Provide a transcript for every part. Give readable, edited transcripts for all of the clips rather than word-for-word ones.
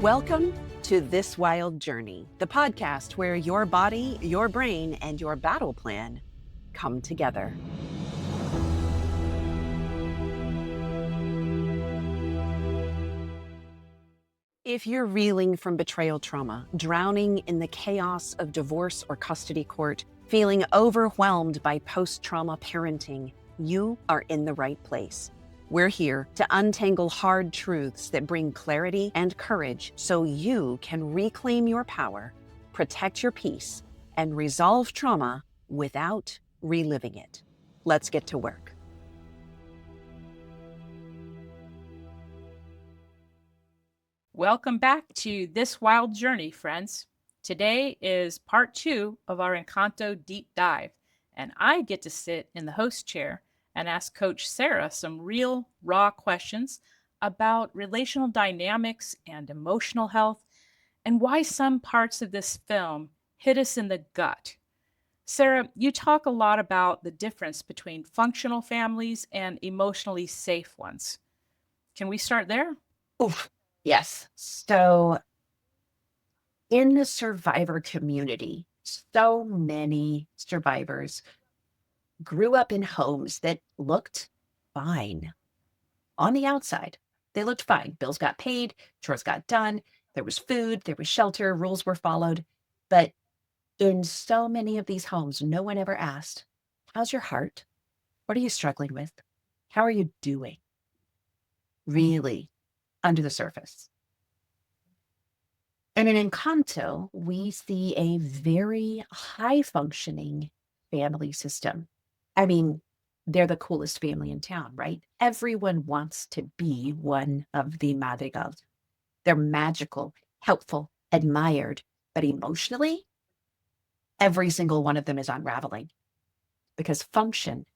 Welcome to This Wild Journey, the podcast where your body, your brain, and your battle plan come together. If you're reeling from betrayal trauma, drowning in the chaos of divorce or custody court, feeling overwhelmed by post-trauma parenting, you are in the right place. We're here to untangle hard truths that bring clarity and courage so you can reclaim your power, protect your peace, and resolve trauma without reliving it. Let's get to work. Welcome back to This Wild Journey, friends. Today is part 2 of our Encanto deep dive, and I get to sit in the host chair and ask Coach Sarah some real, raw questions about relational dynamics and emotional health, and why some parts of this film hit us in the gut. Sarah, you talk a lot about the difference between functional families and emotionally safe ones. Can we start there? Oof. Yes. So in the survivor community, so many survivors grew up in homes that looked fine. On the outside, they looked fine. Bills got paid, chores got done, there was food, there was shelter, rules were followed. But in so many of these homes, no one ever asked, how's your heart? What are you struggling with? How are you doing? Really, under the surface. And in Encanto, we see a very high-functioning family system. I mean, they're the coolest family in town, right? Everyone wants to be one of the Madrigals. They're magical, helpful, admired, but emotionally, every single one of them is unraveling because function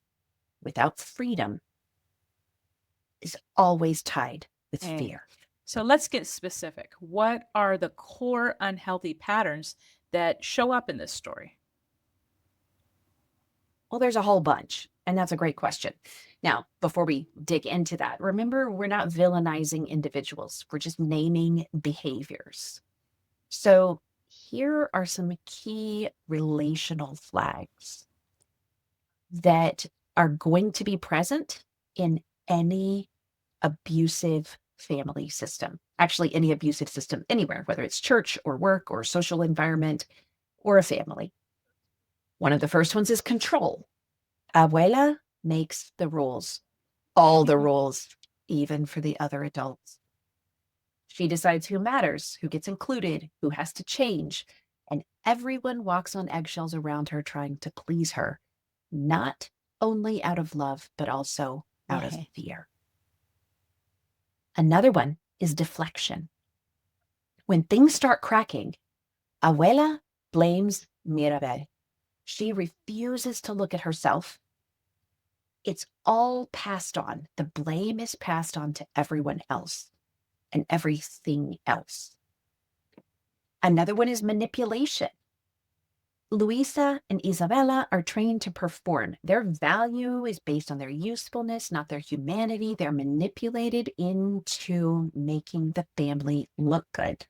without freedom is always tied with fear. So let's get specific. What are the core unhealthy patterns that show up in this story? Well, there's a whole bunch, and that's a great question. Now, before we dig into that, remember, we're not villainizing individuals. We're just naming behaviors. So here are some key relational flags that are going to be present in any abusive family system. Actually, any abusive system anywhere, whether it's church or work or social environment or a family. One of the first ones is control. Abuela makes the rules, all the rules, even for the other adults. She decides who matters, who gets included, who has to change, and everyone walks on eggshells around her trying to please her, not only out of love, but also out of fear. Another one is deflection. When things start cracking, Abuela blames Mirabel. She refuses to look at herself. It's all passed on. The blame is passed on to everyone else and everything else. Another one is manipulation. Luisa and Isabella are trained to perform. Their value is based on their usefulness, not their humanity. They're manipulated into making the family look good,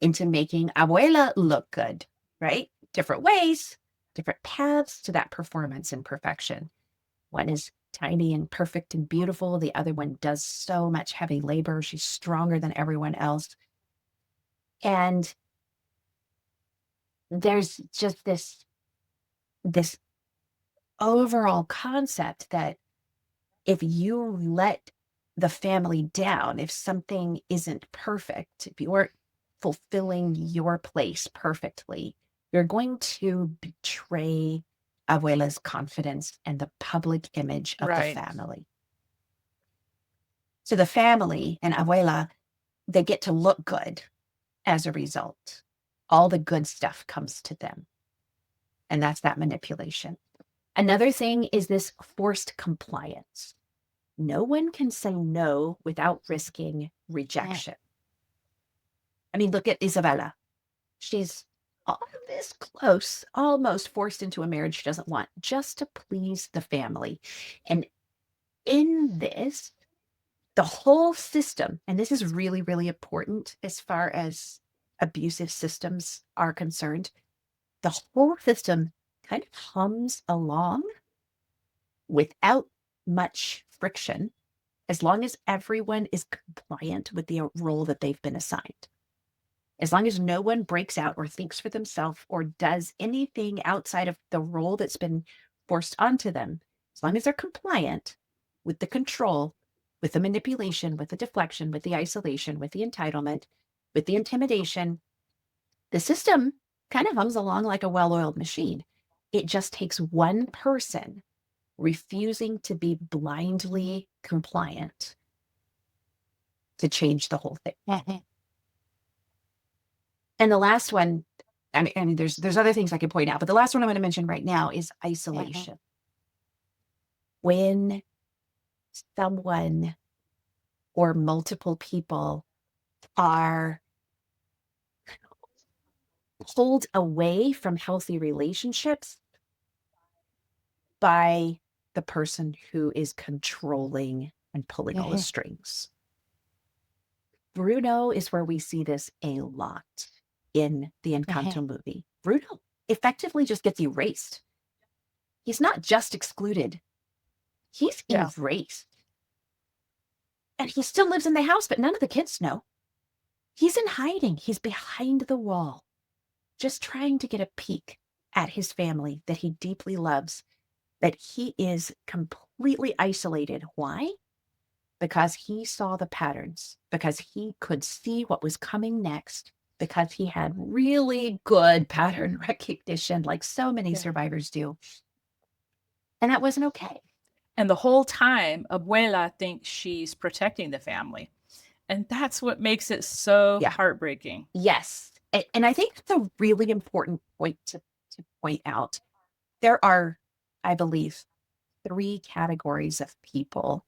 into making Abuela look good, right? Different ways, different paths to that performance and perfection. One is tiny and perfect and beautiful. The other one does so much heavy labor. She's stronger than everyone else. And there's just this overall concept that if you let the family down, if something isn't perfect, if you aren't fulfilling your place perfectly, you're going to betray Abuela's confidence and the public image of the family. So the family and Abuela, they get to look good as a result. All the good stuff comes to them. And that's that manipulation. Another thing is this forced compliance. No one can say no without risking rejection. I mean, look at Isabella. She's all this close, almost forced into a marriage she doesn't want, just to please the family. And in this, The whole system, and this is really, really important as far as abusive systems are concerned, the whole system kind of hums along without much friction, as long as everyone is compliant with the role that they've been assigned. As long as no one breaks out or thinks for themselves or does anything outside of the role that's been forced onto them, as long as they're compliant with the control, with the manipulation, with the deflection, with the isolation, with the entitlement, with the intimidation, the system kind of hums along like a well-oiled machine. It just takes one person refusing to be blindly compliant to change the whole thing. And the last one, I mean, there's other things I could point out, but the last one I'm going to mention right now is isolation. When someone or multiple people are pulled away from healthy relationships by the person who is controlling and pulling all the strings. Bruno is where we see this a lot in the Encanto movie. Bruno effectively just gets erased. He's not just excluded, he's erased. And he still lives in the house, but none of the kids know. He's in hiding. He's behind the wall, just trying to get a peek at his family that he deeply loves, that he is completely isolated. Why? Because he saw the patterns, because he could see what was coming next, because he had really good pattern recognition, like so many survivors do. And that wasn't okay. And the whole time, Abuela thinks she's protecting the family. And that's what makes it so heartbreaking. Yes. And I think it's a really important point to point out. There are, I believe, 3 categories of people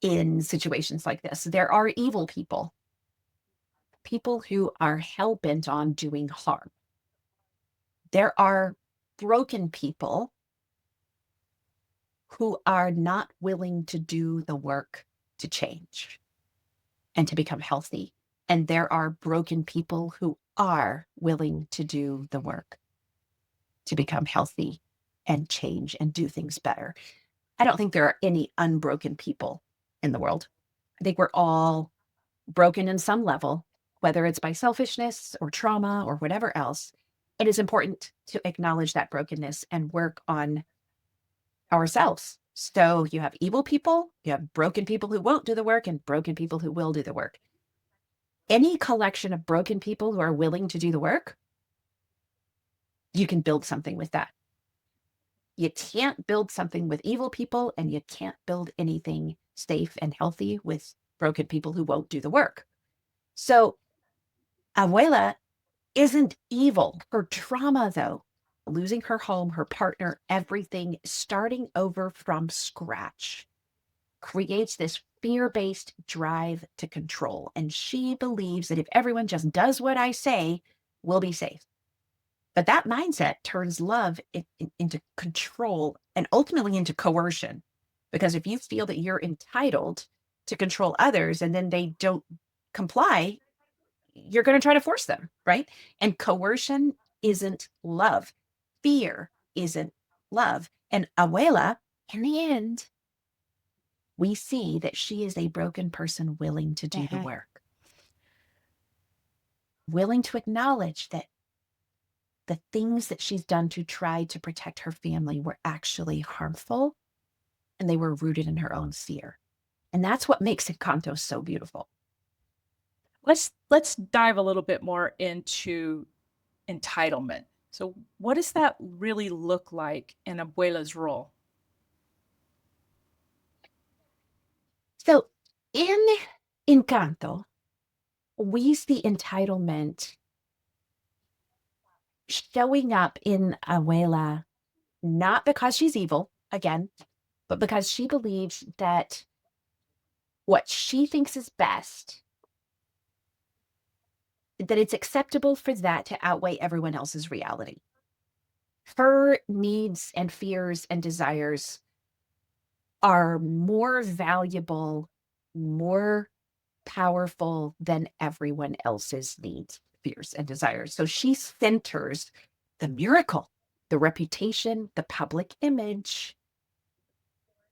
in situations like this. There are evil people, people who are hell-bent on doing harm. There are broken people who are not willing to do the work to change and to become healthy. And there are broken people who are willing to do the work to become healthy and change and do things better. I don't think there are any unbroken people in the world. I think we're all broken in some level, whether it's by selfishness or trauma or whatever else. It is important to acknowledge that brokenness and work on ourselves. So you have evil people, you have broken people who won't do the work, and broken people who will do the work. Any collection of broken people who are willing to do the work, you can build something with that. You can't build something with evil people, and you can't build anything safe and healthy with broken people who won't do the work. So Abuela isn't evil. Her trauma, though, losing her home, her partner, everything, starting over from scratch, creates this fear-based drive to control. And she believes that if everyone just does what I say, we'll be safe. But that mindset turns love into control and ultimately into coercion. Because if you feel that you're entitled to control others and then they don't comply, you're going to try to force them, right? And coercion isn't love. Fear isn't love. And Abuela, in the end, we see that she is a broken person willing to do the work, willing to acknowledge that the things that she's done to try to protect her family were actually harmful, and they were rooted in her own fear. And that's what makes Encanto so beautiful. Let's dive a little bit more into entitlement. So what does that really look like in Abuela's role? So in Encanto, we see entitlement showing up in Abuela, not because she's evil, again, but because she believes that what she thinks is best, that it's acceptable for that to outweigh everyone else's reality. Her needs and fears and desires are more valuable, more powerful than everyone else's needs, fears, and desires. So she centers the miracle, the reputation, the public image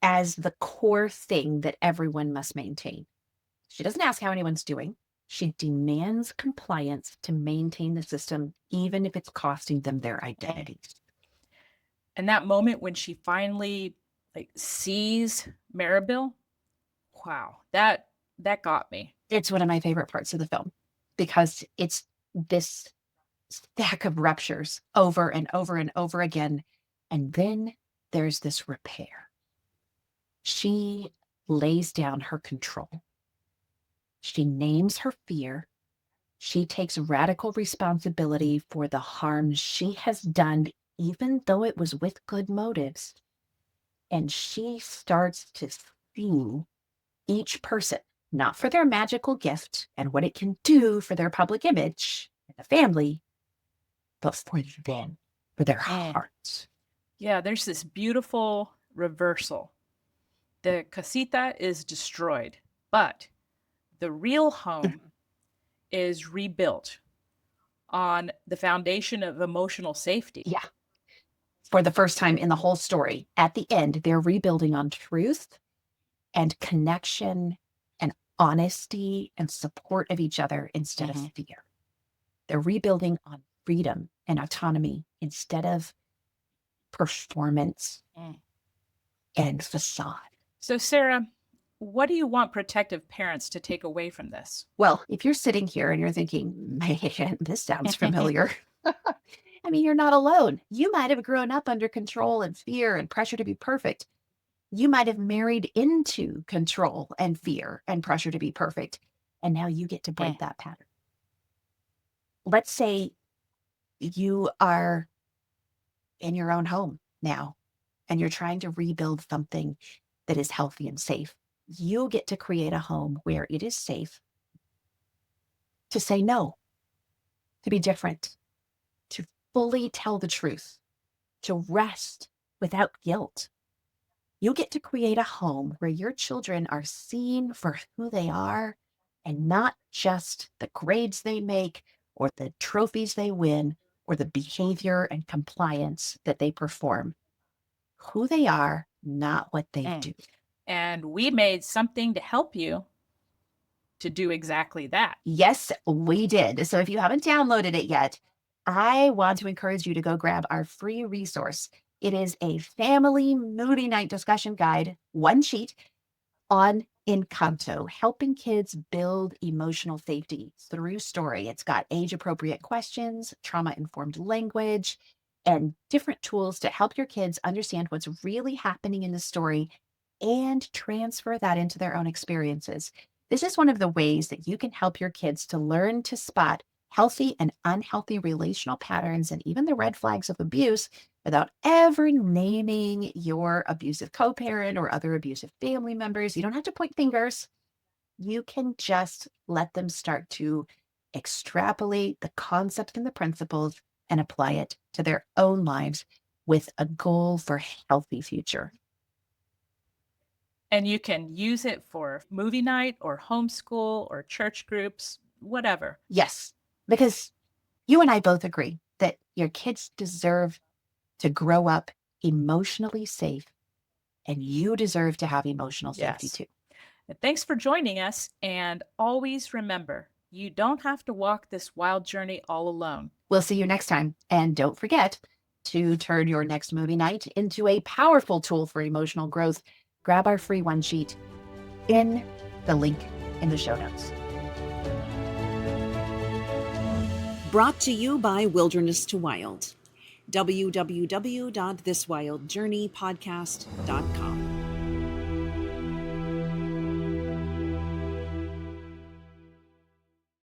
as the core thing that everyone must maintain. She doesn't ask how anyone's doing. She demands compliance to maintain the system, even if it's costing them their identities. And that moment when she finally sees Mirabel, wow, that got me. It's one of my favorite parts of the film because it's this stack of ruptures over and over and over again. And then there's this repair. She lays down her control. She names her fear. She takes radical responsibility for the harm she has done, even though it was with good motives. And she starts to see each person, not for their magical gift and what it can do for their public image and the family, but for them, for their hearts. Yeah, there's this beautiful reversal. The casita is destroyed, but the real home is rebuilt on the foundation of emotional safety. Yeah. For the first time in the whole story, at the end, they're rebuilding on truth and connection and honesty and support of each other instead of fear. They're rebuilding on freedom and autonomy instead of performance and facade. So, Sarah, what do you want protective parents to take away from this? Well, if you're sitting here and you're thinking, man, this sounds familiar. I mean, you're not alone. You might have grown up under control and fear and pressure to be perfect. You might have married into control and fear and pressure to be perfect. And now you get to break that pattern. Let's say you are in your own home now and you're trying to rebuild something that is healthy and safe. You get to create a home where it is safe to say no, to be different, to fully tell the truth, to rest without guilt. You get to create a home where your children are seen for who they are and not just the grades they make or the trophies they win or the behavior and compliance that they perform. Who they are, not what they do. And we made something to help you to do exactly that. Yes, we did. So if you haven't downloaded it yet, I want to encourage you to go grab our free resource. It is a family movie night discussion guide, one sheet on Encanto, helping kids build emotional safety through story. It's got age-appropriate questions, trauma-informed language, and different tools to help your kids understand what's really happening in the story and transfer that into their own experiences. This is one of the ways that you can help your kids to learn to spot healthy and unhealthy relational patterns and even the red flags of abuse without ever naming your abusive co-parent or other abusive family members. You don't have to point fingers. You can just let them start to extrapolate the concepts and the principles and apply it to their own lives with a goal for a healthy future. And you can use it for movie night or homeschool or church groups, whatever. Yes, because you and I both agree that your kids deserve to grow up emotionally safe, and you deserve to have emotional safety too. And thanks for joining us. And always remember, you don't have to walk this wild journey all alone. We'll see you next time. And don't forget to turn your next movie night into a powerful tool for emotional growth. Grab our free one sheet in the link in the show notes. Brought to you by Wilderness to Wild. www.thiswildjourneypodcast.com.